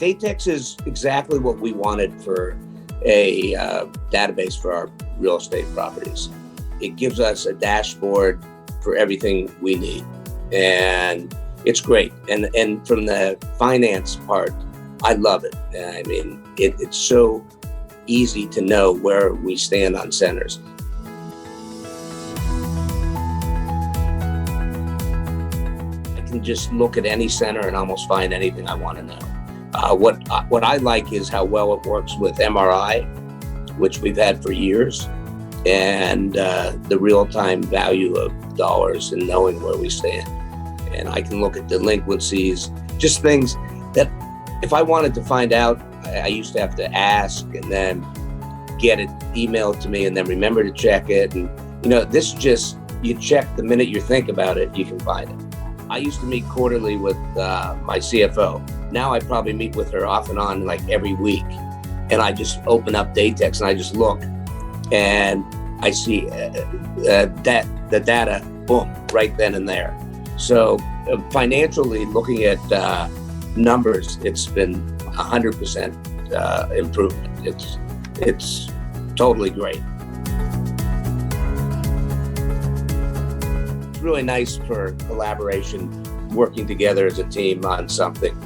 Datex is exactly what we wanted for a database for our real estate properties. It gives us a dashboard for everything we need, and it's great. And from the finance part, I love it. I mean, it's so easy to know where we stand on centers. I can just look at any center and almost find anything I want to know. What I like is how well it works with MRI, which we've had for years, and the real-time value of dollars and knowing where we stand. And I can look at delinquencies, just things that if I wanted to find out, I used to have to ask and then get it emailed to me and then remember to check it. And this just, you check the minute you think about it, you can find it. I used to meet quarterly with my CFO. Now I probably meet with her off and on like every week. And I just open up Datex and I just look and I see that the data, boom, right then and there. So financially, looking at numbers, it's been 100% improvement. It's totally great. It's really nice for collaboration, working together as a team on something.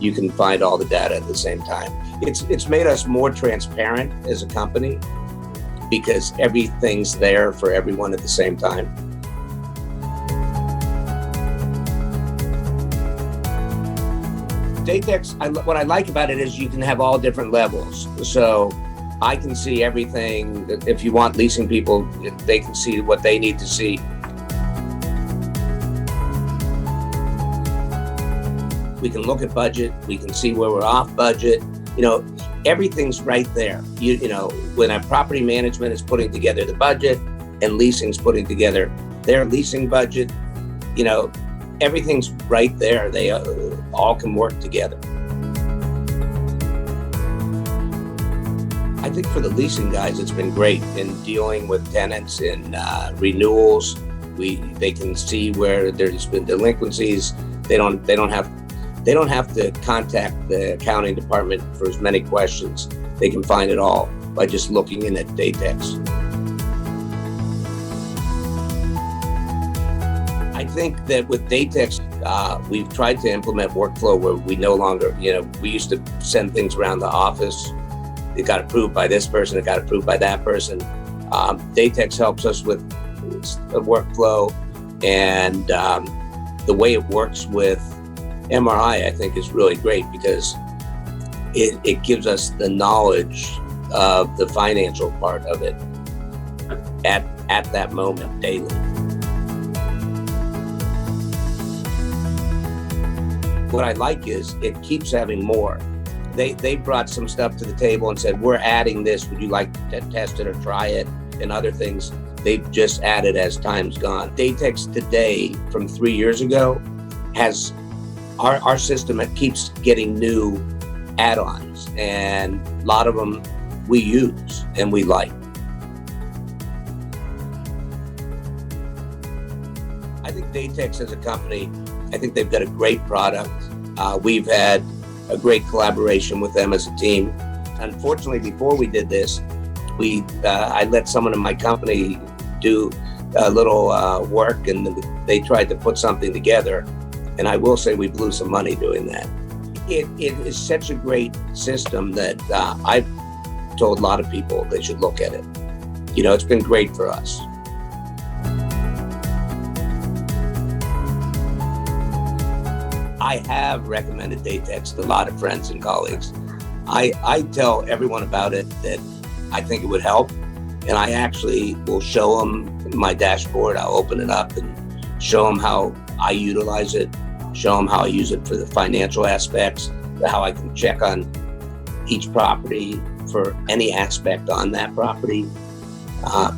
You can find all the data at the same time. It's made us more transparent as a company because everything's there for everyone at the same time. Datex, what I like about it is you can have all different levels. So I can see everything. If you want leasing people, they can see what they need to see. We can look at budget. We can see where we're off budget. Everything's right there. When a property management is putting together the budget and leasing's putting together their leasing budget, everything's right there. They all can work together. I think for the leasing guys, it's been great in dealing with tenants in renewals. They can see where there's been delinquencies. They don't have to contact the accounting department for as many questions. They can find it all by just looking in at Datex. I think that with Datex, we've tried to implement workflow where we no longer, we used to send things around the office. It got approved by this person, it got approved by that person. Datex helps us with the workflow, and the way it works with MRI, I think, is really great because it gives us the knowledge of the financial part of it at that moment daily. What I like is it keeps having more. They brought some stuff to the table and said, we're adding this. Would you like to test it or try it? And other things they've just added as time's gone. Datex today from 3 years ago has our system that keeps getting new add-ons, and a lot of them we use and we like. I think Datex as a company, I think they've got a great product. We've had a great collaboration with them as a team. Unfortunately, before we did this, I let someone in my company do a little work, and they tried to put something together. And I will say we blew some money doing that. It is such a great system that I've told a lot of people they should look at it. It's been great for us. I have recommended Datex to a lot of friends and colleagues. I tell everyone about it that I think it would help, and I actually will show them my dashboard. I'll open it up and show them how I utilize it, show them how I use it for the financial aspects, how I can check on each property for any aspect on that property,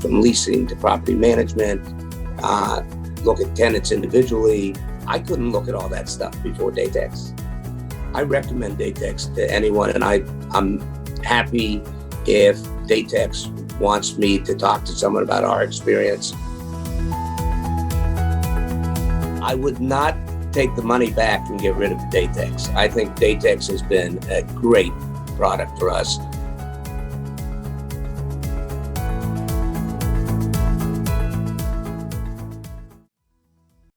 from leasing to property management, look at tenants individually. I couldn't look at all that stuff before Datex. I recommend Datex to anyone, and I'm happy if Datex wants me to talk to someone about our experience. I would not take the money back and get rid of Datex. I think Datex has been a great product for us.